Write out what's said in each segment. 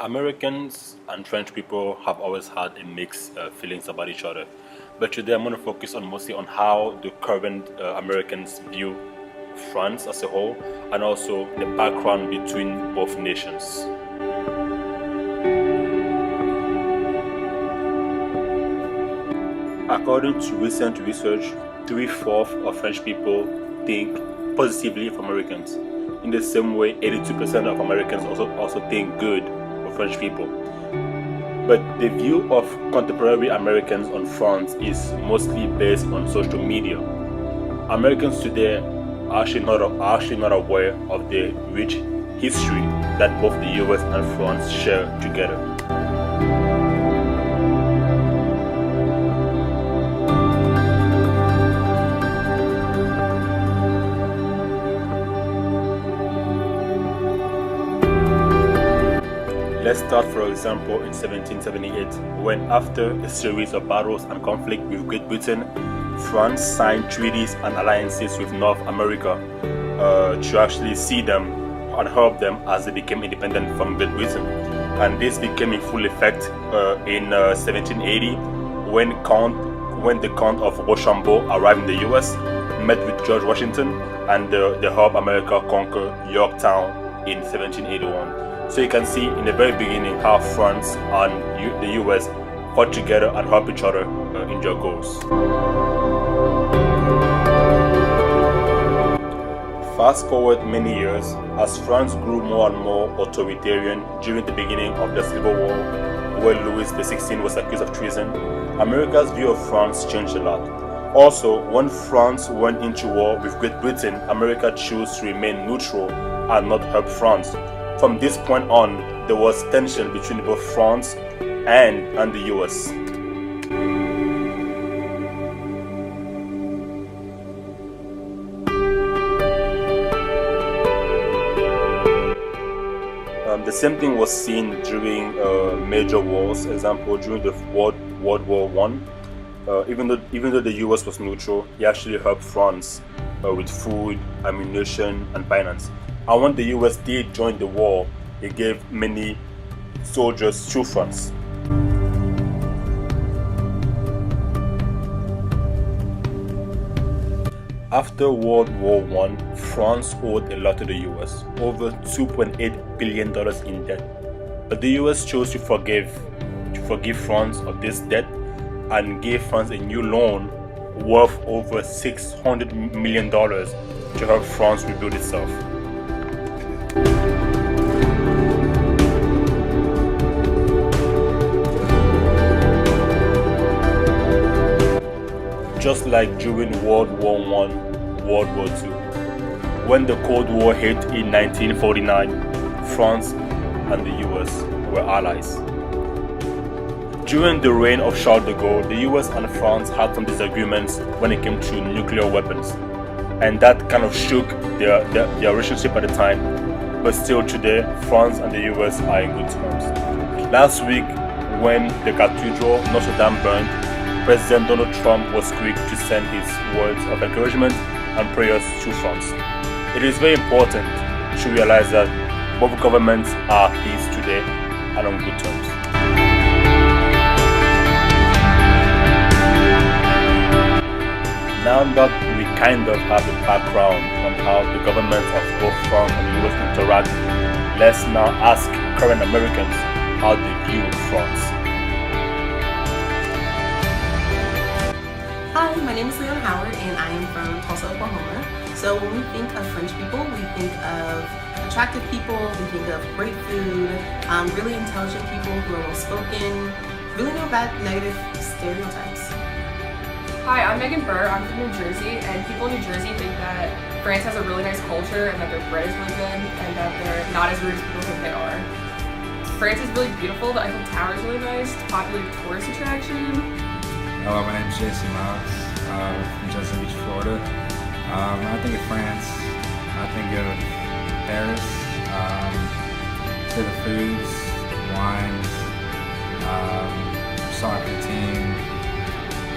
Americans and French people have always had a mixed feelings about each other, but today I'm going to focus on mostly on how the current Americans view France as a whole, and also the background between both nations. According to recent research, 3/4 of French people think positively of Americans. In the same way, 82% of Americans also think good of French people. But the view of contemporary Americans on France is mostly based on social media. Americans today are actually not aware of the rich history that both the US and France share together. Let's start, for example, in 1778, when after a series of battles and conflict with Great Britain, France signed treaties and alliances with North America to actually see them and help them as they became independent from Great Britain. And this became in full effect in 1780 when the Count of Rochambeau arrived in the US, met with George Washington, and they helped America conquer Yorktown in 1781. So you can see in the very beginning how France and the US fought together and helped each other in their goals. Fast forward many years, as France grew more and more authoritarian during the beginning of the Civil War, where Louis XVI was accused of treason, America's view of France changed a lot. Also, when France went into war with Great Britain, America chose to remain neutral and not help France. From this point on, there was tension between both France and the US. The same thing was seen during major wars. Example, during the World War One. Even though the US was neutral, he actually helped France with food, ammunition, and finance. And when the US did join the war, it gave many soldiers to France. After World War I, France owed a lot to the US, over $2.8 billion in debt. But the US chose to forgive France of this debt and gave France a new loan worth over $600 million to help France rebuild itself. Just like during World War I, World War II. When the Cold War hit in 1949, France and the US were allies. During the reign of Charles de Gaulle, the US and France had some disagreements when it came to nuclear weapons, and that kind of shook their relationship at the time. But still today, France and the US are in good terms. Last week, when the Cathedral Notre Dame burned, President Donald Trump was quick to send his words of encouragement and prayers to France. It is very important to realize that both governments are at peace today and on good terms. Now that we kind of have a background on how the governments of both France and the US interact, let's now ask current Americans how they view France. Hi, my name is Leon Howard and I am from Tulsa, Oklahoma. So when we think of French people, we think of attractive people, we think of great food, really intelligent people who are well-spoken, really no bad negative stereotypes. Hi, I'm Megan Burr. I'm from New Jersey, and people in New Jersey think that France has a really nice culture and that their bread is really good and that they're not as rude as people think they are. France is really beautiful. The Eiffel Tower is really nice. It's a popular tourist attraction. Hello, my name is Jason Miles from Justin Beach, Florida. When I think of France, I think of Paris, to the foods, wines, soccer team,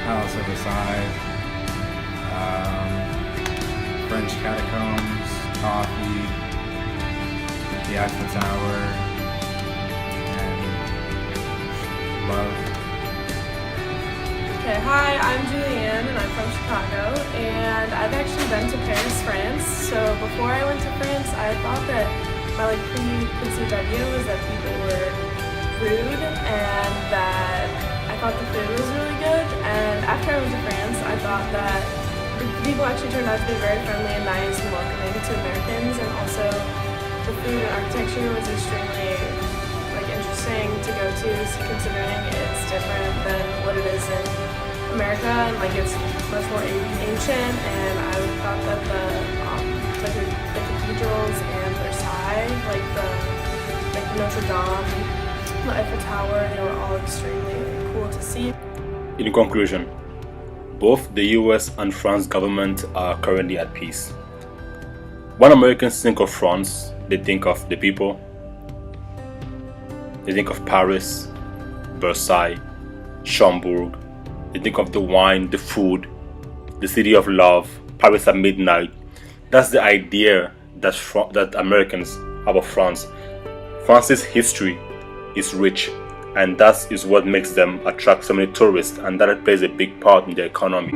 Palace of Versailles, French catacombs, coffee, the Eiffel Tower, love. Okay, hi, I'm Julianne and I'm from Chicago, and I've actually been to Paris, France. So before I went to France, I thought that my preconceived idea was that people were rude and that I thought the food was really good. And after I went to France, I thought that the people actually turned out to be very friendly and nice and welcoming to Americans, and also the food and architecture was extremely interesting to go to, considering it's different than what it is in America, and it's much more ancient. And I thought that the cathedrals and Versailles, the Notre Dame, the Eiffel Tower, they were all extremely cool to see. In conclusion, both the US and France government are currently at peace. When Americans think of France, they think of the people. They think of Paris, Versailles, Cherbourg. They think of the wine, the food, the city of love, Paris at midnight. That's the idea that Americans have of France. France's history is rich, and that is what makes them attract so many tourists, and that plays a big part in the economy.